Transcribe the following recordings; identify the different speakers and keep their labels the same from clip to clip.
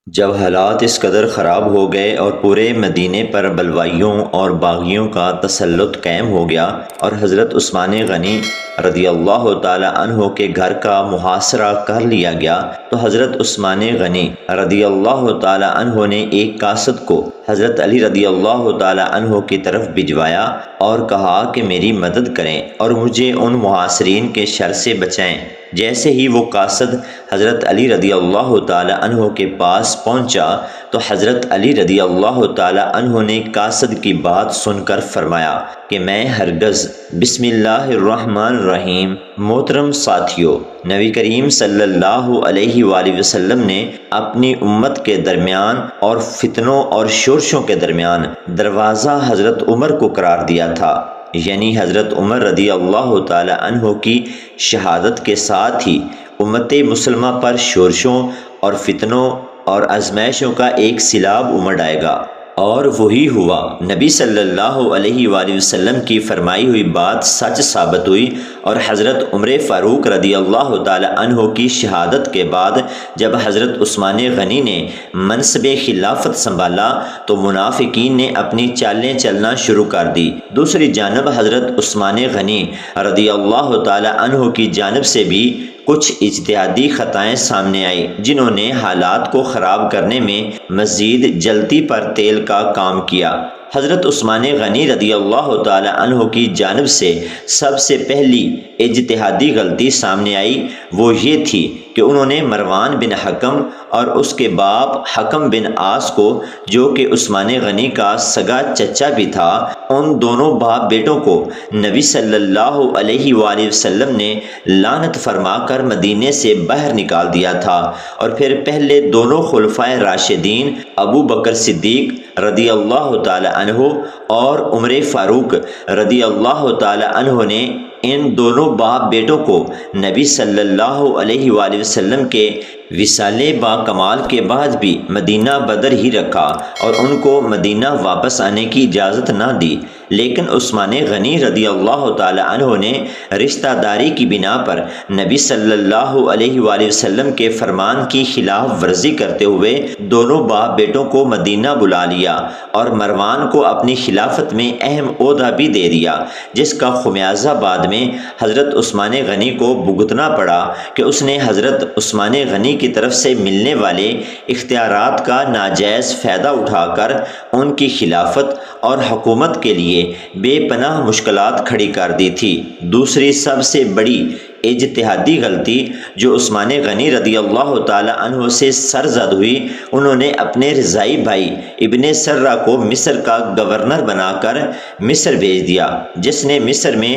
Speaker 1: جب حالات اس قدر خراب ہو گئے اور پورے مدینے پر بلوائیوں اور باغیوں کا تسلط قائم ہو گیا اور حضرت عثمان غنی رضی اللہ تعالی عنہ کے گھر کا محاصرہ کر لیا گیا، تو حضرت عثمان غنی رضی اللہ تعالی عنہ نے ایک قاصد کو حضرت علی رضی اللہ تعالی عنہ کی طرف بھجوایا اور کہا کہ میری مدد کریں اور مجھے ان محاصرین کے شر سے بچائیں۔ جیسے ہی وہ قاصد حضرت علی رضی اللہ تعالی عنہ کے پاس پہنچا تو حضرت علی رضی اللہ تعالی عنہ نے قاصد کی بات سن کر فرمایا کہ میں ہرگز بسم اللہ الرحمن الرحیم۔ محترم ساتھیو، نبی کریم صلی اللہ علیہ وآلہ وسلم نے اپنی امت کے درمیان اور فتنوں اور شورشوں کے درمیان دروازہ حضرت عمر کو قرار دیا تھا، یعنی حضرت عمر رضی اللہ تعالی عنہ کی شہادت کے ساتھ ہی امت مسلمہ پر شورشوں اور فتنوں اور آزمائشوں کا ایک سیلاب امڑ آئے گا، اور وہی ہوا۔ نبی صلی اللہ علیہ وآلہ وسلم کی فرمائی ہوئی بات سچ ثابت ہوئی، اور حضرت عمر فاروق رضی اللہ تعالی عنہ کی شہادت کے بعد جب حضرت عثمان غنی نے منصب خلافت سنبھالا تو منافقین نے اپنی چالیں چلنا شروع کر دی۔ دوسری جانب حضرت عثمان غنی رضی اللہ تعالی عنہ کی جانب سے بھی کچھ اجتہادی خطائیں سامنے آئیں، جنہوں نے حالات کو خراب کرنے میں مزید جلتی پر تیل کا کام کیا۔ حضرت عثمان غنی رضی اللہ تعالی عنہ کی جانب سے سب سے پہلی اجتہادی غلطی سامنے آئی، وہ یہ تھی کہ انہوں نے مروان بن حکم اور اس کے باپ حکم بن عاص کو، جو کہ عثمان غنی کا سگا چچا بھی تھا، ان دونوں باپ بیٹوں کو نبی صلی اللہ علیہ وآلہ وسلم نے لعنت فرما کر مدینے سے باہر نکال دیا تھا، اور پھر پہلے دونوں خلفائے راشدین ابو بکر صدیق رضی اللہ تعالی عنہ اور عمر فاروق رضی اللہ تعالی عنہ نے ان دونوں باپ بیٹوں کو نبی صلی اللہ علیہ وآلہ وسلم کے وصال با کمال کے بعد بھی مدینہ بدر ہی رکھا اور ان کو مدینہ واپس آنے کی اجازت نہ دی۔ لیکن عثمان غنی رضی اللہ تعالی عنہ نے رشتہ داری کی بنا پر نبی صلی اللہ علیہ وآلہ وسلم کے فرمان کی خلاف ورزی کرتے ہوئے دونوں باپ بیٹوں کو مدینہ بلا لیا اور مروان کو اپنی خلافت میں اہم عہدہ بھی دے دیا، جس کا خمیازہ بعد میں حضرت عثمان غنی کو بھگتنا پڑا کہ اس نے حضرت عثمان غنی کی طرف سے ملنے والے اختیارات کا ناجائز فائدہ اٹھا کر ان کی خلافت اور حکومت کے لیے بے پناہ مشکلات کھڑی کر دی تھی۔ دوسری سب سے بڑی اجتہادی غلطی جو عثمان غنی رضی اللہ تعالی عنہ سے سرزد ہوئی، انہوں نے اپنے رضائی بھائی ابن سرہ کو مصر کا گورنر بنا کر مصر بھیج دیا، جس نے مصر میں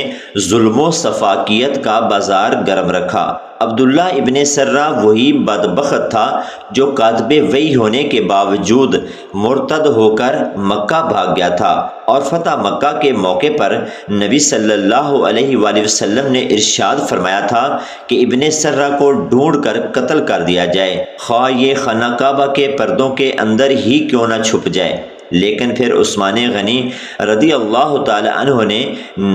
Speaker 1: ظلم و سفاکیت کا بازار گرم رکھا۔ عبداللہ ابن سرہ وہی بدبخت تھا جو کاتب وحی ہونے کے باوجود مرتد ہو کر مکہ بھاگ گیا تھا، اور فتح مکہ کے موقع پر نبی صلی اللہ علیہ وآلہ وسلم نے ارشاد فرمایا تھا کہ ابن سرہ کو ڈھونڈ کر قتل کر دیا جائے، خواہ یہ خانہ کعبہ کے پردوں کے اندر ہی کیوں نہ چھپ جائے۔ لیکن پھر عثمان غنی رضی اللہ تعالی عنہ نے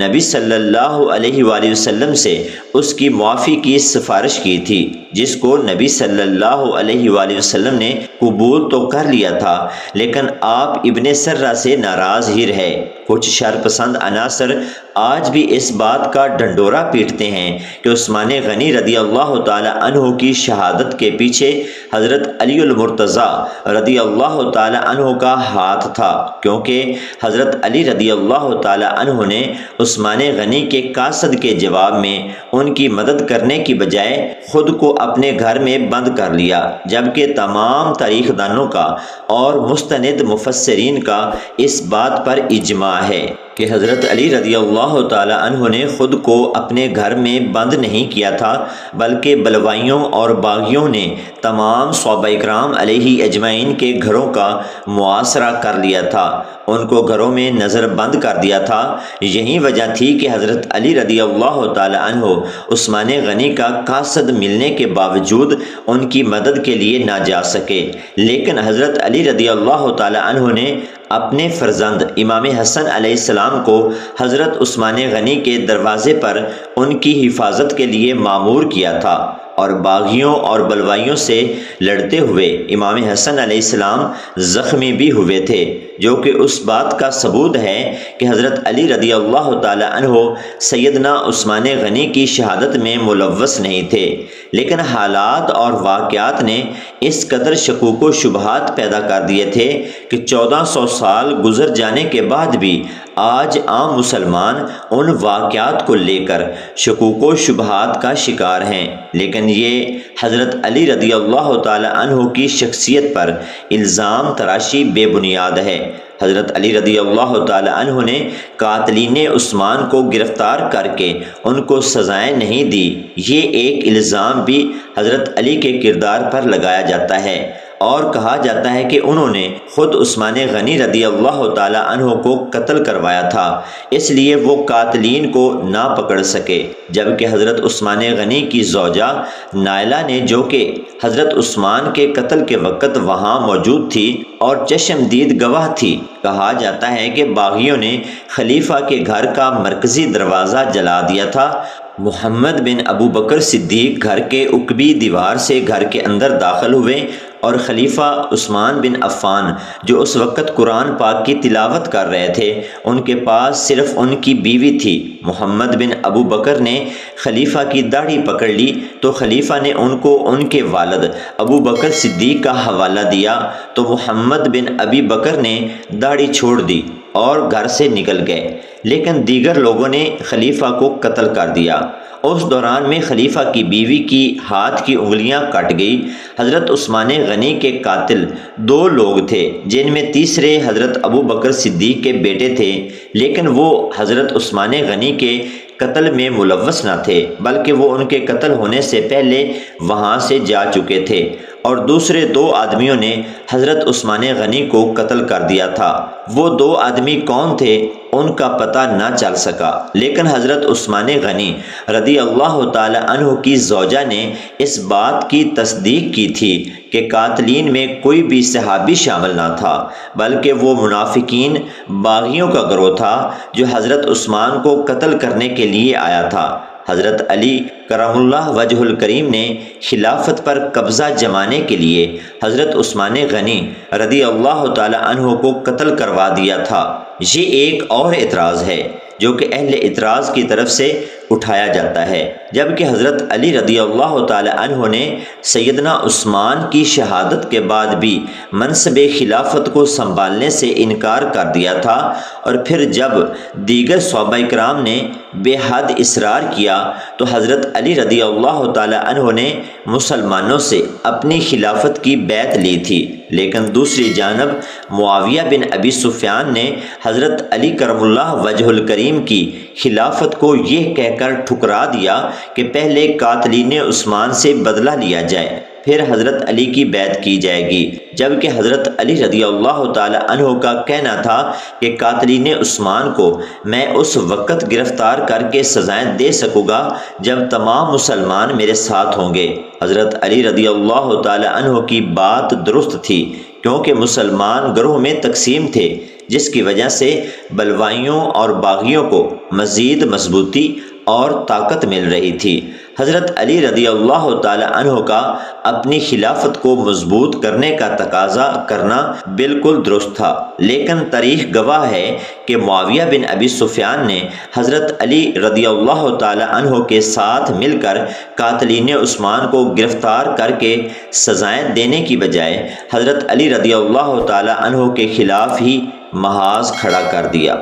Speaker 1: نبی صلی اللہ علیہ وآلہ وسلم سے اس کی معافی کی سفارش کی تھی، جس کو نبی صلی اللہ علیہ وآلہ وسلم نے قبول تو کر لیا تھا، لیکن آپ ابن سرہ سے ناراض ہی رہے۔ کچھ شرپسند عناصر آج بھی اس بات کا ڈنڈورا پیٹتے ہیں کہ عثمان غنی رضی اللہ تعالی عنہ کی شہادت کے پیچھے حضرت علی المرتضیٰ رضی اللہ تعالی عنہ کا ہاتھ تھا، کیونکہ حضرت علی رضی اللہ تعالی عنہ نے عثمان غنی کے قاصد کے جواب میں ان کی مدد کرنے کی بجائے خود کو اپنے گھر میں بند کر لیا، جبکہ تمام تاریخ دانوں کا اور مستند مفسرین کا اس بات پر اجماع ہے کہ حضرت علی رضی اللہ تعالی عنہ نے خود کو اپنے گھر میں بند نہیں کیا تھا، بلکہ بلوائیوں اور باغیوں نے تمام صحابہ کرام علیہ اجمعین کے گھروں کا محاصرہ کر لیا تھا، ان کو گھروں میں نظر بند کر دیا تھا۔ یہی وجہ تھی کہ حضرت علی رضی اللہ تعالی عنہ عثمان غنی کا قاصد ملنے کے باوجود ان کی مدد کے لیے نہ جا سکے، لیکن حضرت علی رضی اللہ تعالی عنہ نے اپنے فرزند امام حسن علیہ السلام کو حضرت عثمان غنی کے دروازے پر ان کی حفاظت کے لیے مامور کیا تھا۔ اور باغیوں اور بلوائیوں سے لڑتے ہوئے امام حسن علیہ السلام زخمی بھی ہوئے تھے، جو کہ اس بات کا ثبوت ہے کہ حضرت علی رضی اللہ تعالی عنہ سیدنا عثمان غنی کی شہادت میں ملوث نہیں تھے، لیکن حالات اور واقعات نے اس قدر شکوک و شبہات پیدا کر دیے تھے کہ 1400 سال گزر جانے کے بعد بھی آج عام مسلمان ان واقعات کو لے کر شکوک و شبہات کا شکار ہیں۔ لیکن یہ حضرت علی رضی اللہ تعالی عنہ کی شخصیت پر الزام تراشی بے بنیاد ہے۔ حضرت علی رضی اللہ تعالی عنہ نے قاتلین عثمان کو گرفتار کر کے ان کو سزائیں نہیں دی، یہ ایک الزام بھی حضرت علی کے کردار پر لگایا جاتا ہے، اور کہا جاتا ہے کہ انہوں نے خود عثمان غنی رضی اللہ تعالی عنہ کو قتل کروایا تھا، اس لیے وہ قاتلین کو نہ پکڑ سکے، جبکہ حضرت عثمان غنی کی زوجہ نائلہ نے، جو کہ حضرت عثمان کے قتل کے وقت وہاں موجود تھی اور چشم دید گواہ تھی، کہا جاتا ہے کہ باغیوں نے خلیفہ کے گھر کا مرکزی دروازہ جلا دیا تھا۔ محمد بن ابو بکر صدیق گھر کے عقبی دیوار سے گھر کے اندر داخل ہوئے اور خلیفہ عثمان بن عفان، جو اس وقت قرآن پاک کی تلاوت کر رہے تھے، ان کے پاس صرف ان کی بیوی تھی۔ محمد بن ابو بکر نے خلیفہ کی داڑھی پکڑ لی تو خلیفہ نے ان کو ان کے والد ابو بکر صدیق کا حوالہ دیا، تو محمد بن ابی بکر نے داڑھی چھوڑ دی اور گھر سے نکل گئے، لیکن دیگر لوگوں نے خلیفہ کو قتل کر دیا۔ اس دوران میں خلیفہ کی بیوی کی ہاتھ کی انگلیاں کٹ گئی۔ حضرت عثمان غنی کے قاتل 2 لوگ تھے، جن میں تیسرے حضرت ابو بکر صدیق کے بیٹے تھے، لیکن وہ حضرت عثمان غنی کے قتل میں ملوث نہ تھے، بلکہ وہ ان کے قتل ہونے سے پہلے وہاں سے جا چکے تھے، اور دوسرے 2 آدمیوں نے حضرت عثمان غنی کو قتل کر دیا تھا۔ وہ 2 آدمی کون تھے ان کا پتہ نہ چل سکا، لیکن حضرت عثمان غنی رضی اللہ تعالی عنہ کی زوجہ نے اس بات کی تصدیق کی تھی کہ قاتلین میں کوئی بھی صحابی شامل نہ تھا، بلکہ وہ منافقین باغیوں کا گروہ تھا جو حضرت عثمان کو قتل کرنے کے لیے آیا تھا۔ حضرت علی کرم اللہ وجہ الکریم نے خلافت پر قبضہ جمانے کے لیے حضرت عثمان غنی رضی اللہ تعالی عنہ کو قتل کروا دیا تھا۔ یہ ایک اور اعتراض ہے جو کہ اہل اعتراض کی طرف سے اٹھایا جاتا ہے، جبکہ حضرت علی رضی اللہ تعالی عنہ نے سیدنا عثمان کی شہادت کے بعد بھی منصب خلافت کو سنبھالنے سے انکار کر دیا تھا، اور پھر جب دیگر صحابہ کرام نے بے حد اصرار کیا تو حضرت علی رضی اللہ تعالی عنہ نے مسلمانوں سے اپنی خلافت کی بیعت لی تھی، لیکن دوسری جانب معاویہ بن ابی سفیان نے حضرت علی کرم اللہ وجہ الکریم کی خلافت کو یہ کہہ کر ٹھکرا دیا کہ پہلے قاتلین عثمان سے بدلہ لیا جائے، پھر حضرت علی کی بیعت کی جائے گی، جبکہ حضرت علی رضی اللہ تعالی عنہ کا کہنا تھا کہ قاتلین عثمان کو میں اس وقت گرفتار کر کے سزائیں دے سکوں گا جب تمام مسلمان میرے ساتھ ہوں گے۔ حضرت علی رضی اللہ تعالی عنہ کی بات درست تھی، کیونکہ مسلمان گروہ میں تقسیم تھے، جس کی وجہ سے بلوائیوں اور باغیوں کو مزید مضبوطی اور طاقت مل رہی تھی۔ حضرت علی رضی اللہ تعالی عنہ کا اپنی خلافت کو مضبوط کرنے کا تقاضا کرنا بالکل درست تھا، لیکن تاریخ گواہ ہے کہ معاویہ بن ابی سفیان نے حضرت علی رضی اللہ تعالی عنہ کے ساتھ مل کر قاتلین عثمان کو گرفتار کر کے سزائیں دینے کی بجائے حضرت علی رضی اللہ تعالی عنہ کے خلاف ہی محاذ کھڑا کر دیا۔